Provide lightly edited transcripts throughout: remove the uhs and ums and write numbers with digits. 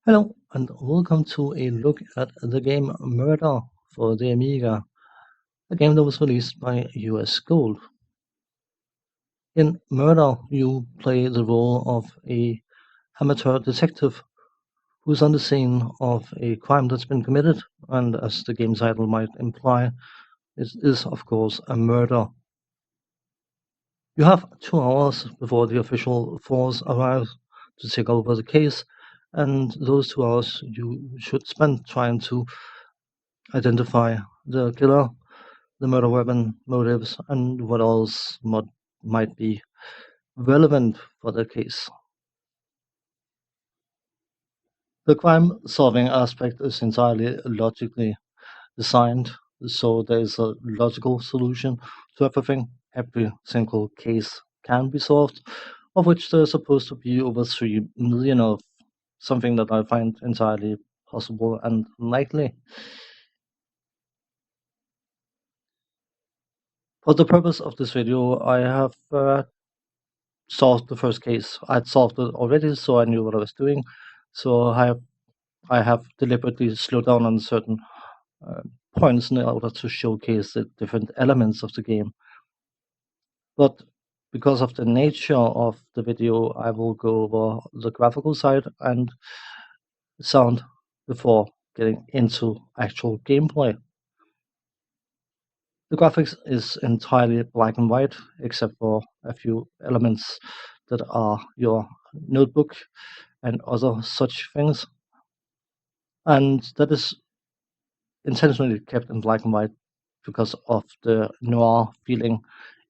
Hello, and welcome to a look at the game Murder for the Amiga, a game that was released by US Gold. In Murder, you play the role of a amateur detective who's on the scene of a crime that's been committed, and as the game title might imply, it is, of course, a murder. You have 2 hours before the official force arrives to take over the case, and those 2 hours you should spend trying to identify the killer, the murder weapon, motives, and what else might be relevant for the case. The crime solving aspect is entirely logically designed, so there is a logical solution to everything. Every single case can be solved, of which there are supposed to be over 3 million of, something that I find entirely possible and likely. For the purpose of this video, I have solved the first case. I'd solved it already, so I knew what I was doing. So I have deliberately slowed down on certain uh, points in order to showcase the different elements of the game. But because of the nature of the video, I will go over the graphical side and sound before getting into actual gameplay. The graphics is entirely black and white, except for a few elements that are your notebook and other such things. And that is intentionally kept in black and white because of the noir feeling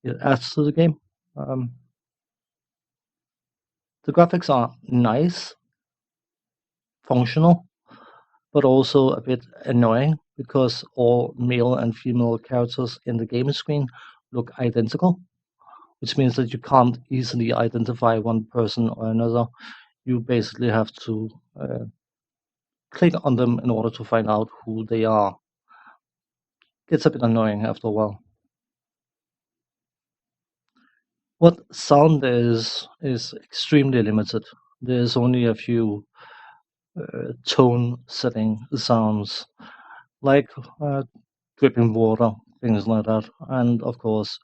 it adds to the game. Um, the graphics are nice, functional, but also a bit annoying because all male and female characters in the game screen look identical, which means that you can't easily identify one person or another. You basically have to click on them in order to find out who they are. Gets a bit annoying after a while. What sound is extremely limited. There's only a few tone setting sounds like dripping water, things like that, and of course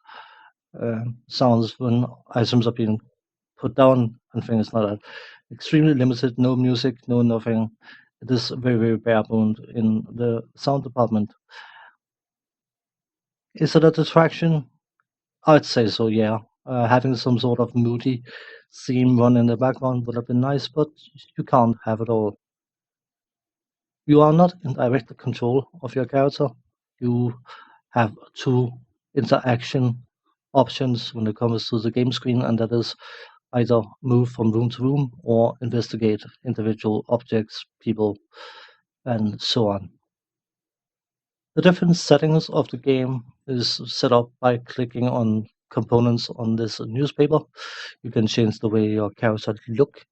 sounds when items are being put down and things like that. Extremely limited, no music, no nothing. It is very bare boned in the sound department. Is it a distraction? I'd say so, yeah. Having some sort of moody theme run in the background would have been nice, but you can't have it all. You are not in direct control of your character. You have two interaction options when it comes to the game screen, and that is either move from room to room or investigate individual objects, people, and so on. The different settings of the game is set up by clicking on components on this newspaper. You can change the way your character look,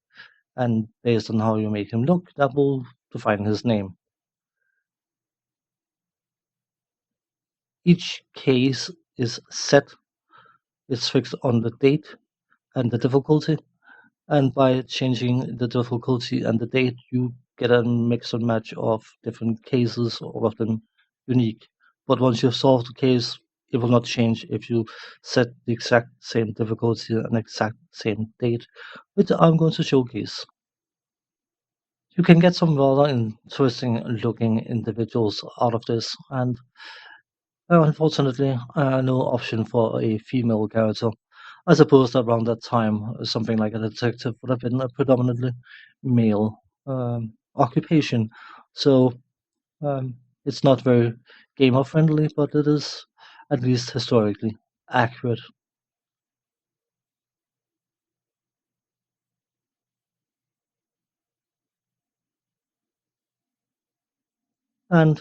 and based on how you make him look, that will define his name. Each case is set, it's fixed on the date and the difficulty, and by changing the difficulty and the date, you get a mix and match of different cases, all of them unique. But once you've solved the case, it will not change if you set the exact same difficulty and exact same date, which I'm going to showcase. You can get some rather interesting looking individuals out of this, and unfortunately, no option for a female character. I suppose that around that time, something like a detective would have been a predominantly male occupation. So um, it's not very gamer friendly, but it is at least historically accurate. And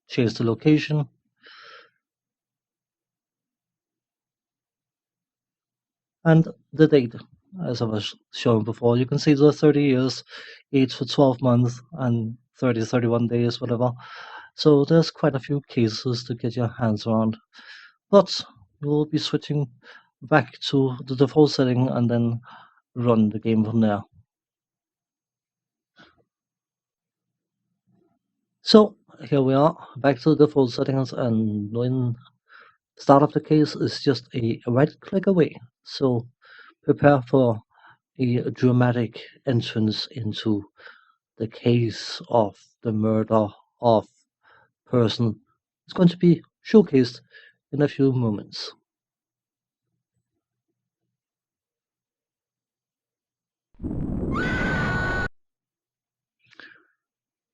change the location and the date. As I was showing before, you can see the 30 years, 8 for 12 months, and 30, 31 days, whatever. So there's quite a few cases to get your hands around. But we'll be switching back to the default setting and then run the game from there. So here we are, back to the default settings, and when start of the case is just a right click away. So prepare for a dramatic entrance into the case of the murder of person. It's going to be showcased in a few moments.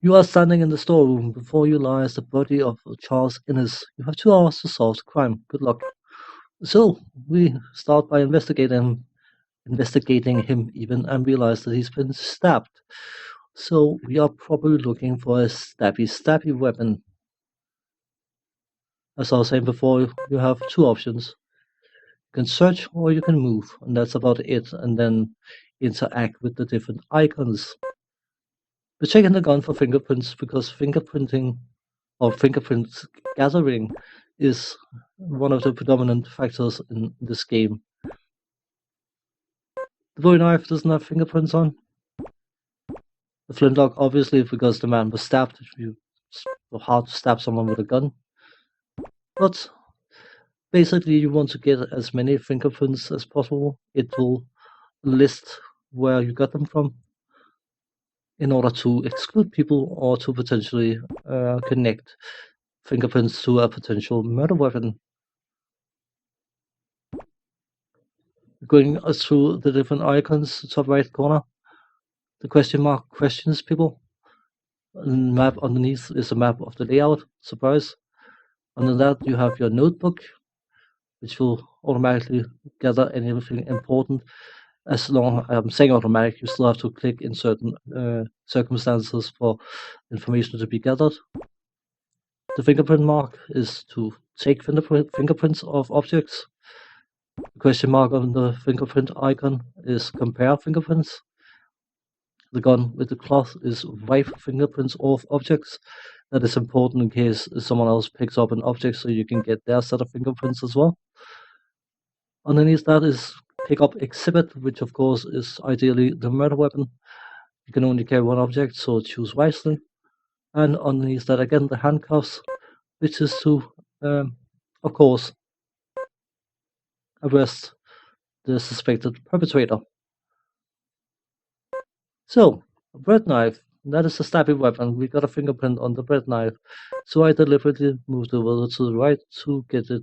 You are standing in the storeroom. Before you lies the body of Charles Innes. You have 2 hours to solve the crime. Good luck. So we start by investigating him even and realize that he's been stabbed. So we are probably looking for a stabby weapon. As I was saying before, you have 2 options. You can search or you can move, and that's about it, and then interact with the different icons. We're checking the gun for fingerprints because fingerprinting or fingerprints gathering is one of the predominant factors in this game. The Bowie knife doesn't have fingerprints on. The flintlock, obviously, because the man was stabbed. It's hard to stab someone with a gun. But basically, you want to get as many fingerprints as possible. It will list where you got them from in order to exclude people or to potentially connect fingerprints to a potential murder weapon. Going through the different icons, top right corner, the question mark questions people. Map underneath is a map of the layout. Surprise. Under that, you have your notebook, which will automatically gather anything important. As long I'm saying automatic, you still have to click in certain circumstances for information to be gathered. The fingerprint mark is to take fingerprints of objects. The question mark on the fingerprint icon is compare fingerprints. The gun with the cloth is wipe fingerprints off objects. That is important in case someone else picks up an object so you can get their set of fingerprints as well. Underneath that is pick up exhibit, which of course is ideally the murder weapon. You can only carry one object, so choose wisely. And underneath that again, the handcuffs, which is to, of course, arrest the suspected perpetrator. So, a bread knife, that is a stabby weapon. We got a fingerprint on the bread knife, so I deliberately moved over to the right to get it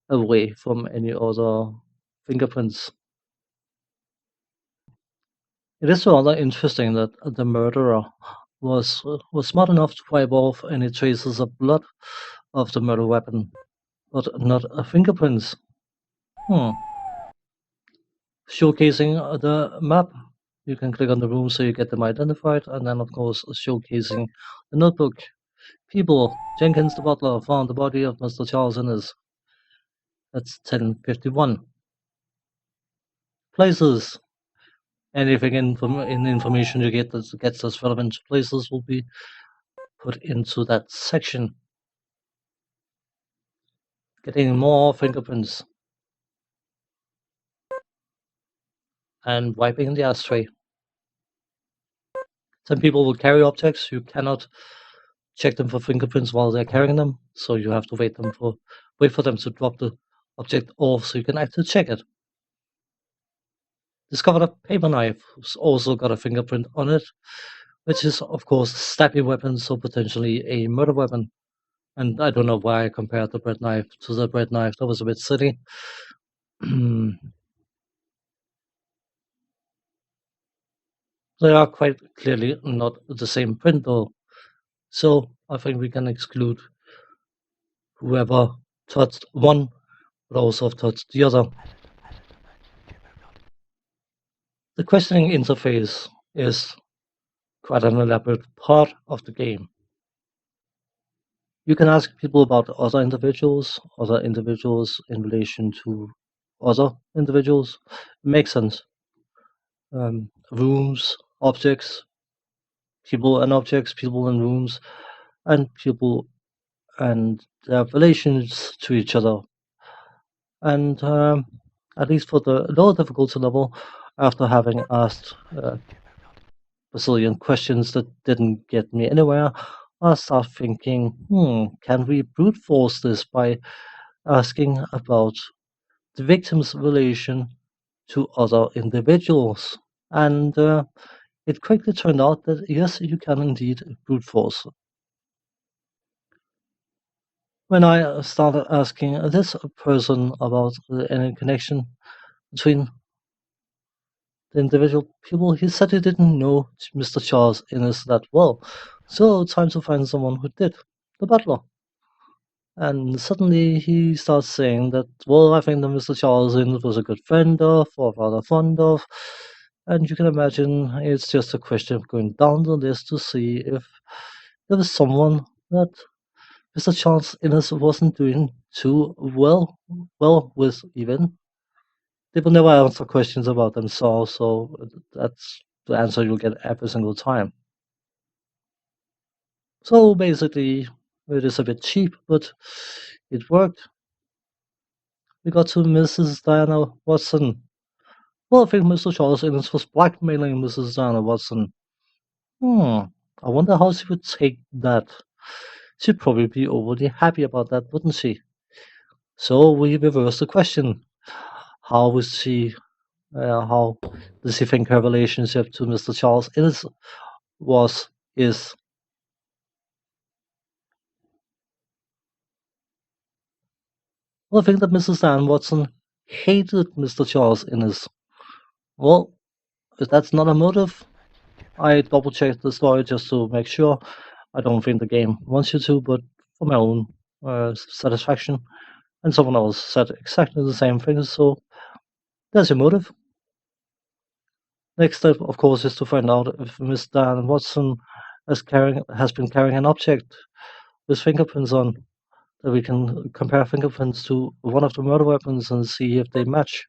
away from any other fingerprints. It is rather interesting that the murderer was smart enough to wipe off any traces of blood of the murder weapon, but not fingerprints. Hmm. Showcasing the map, you can click on the room so you get them identified, and then of course showcasing the notebook. People, Jenkins the butler found the body of Mr. Charles Innes. That's 10:51. Places, anything in information you get that gets us relevant to places will be put into that section. Getting more fingerprints and wiping the ashtray. Some people will carry objects. You cannot check them for fingerprints while they're carrying them, so you have to wait for them to drop the object off so you can actually check it. Discovered a paper knife, who's also got a fingerprint on it, which is of course a stabby weapon, so potentially a murder weapon. And I don't know why I compared the bread knife to the bread knife. That was a bit silly. They are quite clearly not the same print though. So I think we can exclude whoever touched one would also have touched the other. The questioning interface is quite an elaborate part of the game. You can ask people about other individuals in relation to other individuals. It makes sense. Rooms, objects, people and objects, people and rooms, and people and their relations to each other. And at least for the lower difficulty level, after having asked bazillion questions that didn't get me anywhere, I start thinking, can we brute force this by asking about the victim's relation to other individuals? And it quickly turned out that yes, you can indeed brute force. When I started asking this person about any connection between the individual people, he said he didn't know Mr. Charles Innes that well. So, time to find someone who did, the butler. And suddenly he starts saying that, well, I think that Mr. Charles Innes was a good friend of, or rather fond of. And you can imagine it's just a question of going down the list to see if there was someone that Mr. Charles Innes wasn't doing too well with even. They will never answer questions about themselves, so that's the answer you'll get every single time. So basically, it is a bit cheap, but it worked. We got to Mrs. Diana Watson. Well, I think Mr. Charles Innes was blackmailing Mrs. Diana Watson. Hmm, I wonder how she would take that. She'd probably be overly happy about that, wouldn't she? So we reverse the question. How was she how does he think her relationship to Mr. Charles was is? Well, I think that Mrs. Dan Watson hated Mr. Charles Innes. Well, if that's not a motive, I double checked the story just to make sure. I don't think the game wants you to, but for my own satisfaction. And someone else said exactly the same thing, so there's your motive. Next step, of course, is to find out if Miss Dan Watson has been carrying an object with fingerprints on, that we can compare fingerprints to one of the murder weapons and see if they match.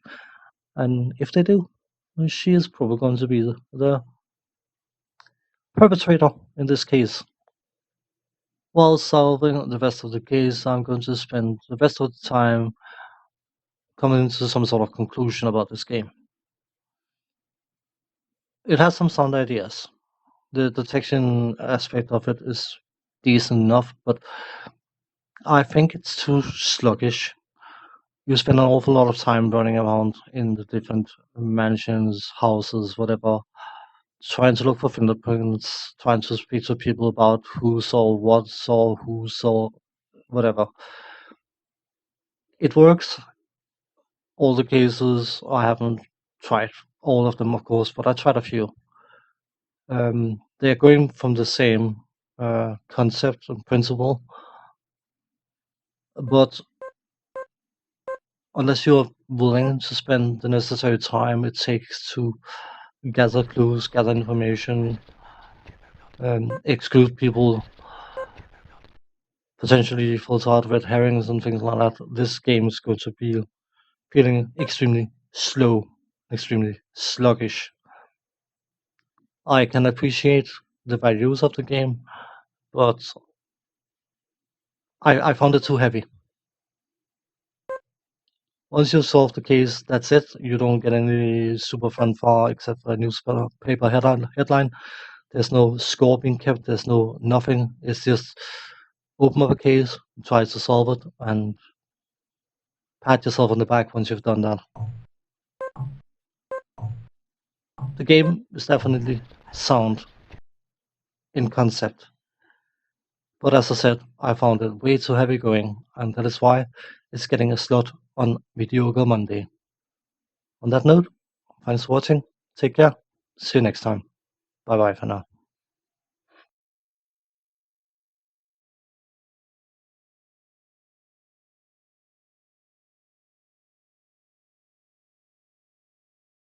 And if they do, then she is probably going to be the perpetrator in this case. While solving the rest of the case, I'm going to spend the rest of the time coming to some sort of conclusion about this game. It has some sound ideas. The detection aspect of it is decent enough, but I think it's too sluggish. You spend an awful lot of time running around in the different mansions, houses, whatever, trying to look for fingerprints, trying to speak to people about who saw who saw whatever. It works. All the cases, I haven't tried all of them, of course, but I tried a few. They're going from the same concept and principle, but unless you're willing to spend the necessary time it takes to gather clues, gather information, exclude people, potentially false out red herrings and things like that, this game is going to be feeling extremely slow, extremely sluggish. I can appreciate the values of the game, but I found it too heavy. Once you solve the case, that's it. You don't get any super fanfare except for a newspaper headline. There's no score being kept. There's no nothing. It's just open up a case, try to solve it, and pat yourself on the back once you've done that. The game is definitely sound in concept, but as I said, I found it way too heavy going, and that is why it's getting a slot on Mediocre Monday. On that note, thanks for watching. Take care. See you next time. Bye bye for now.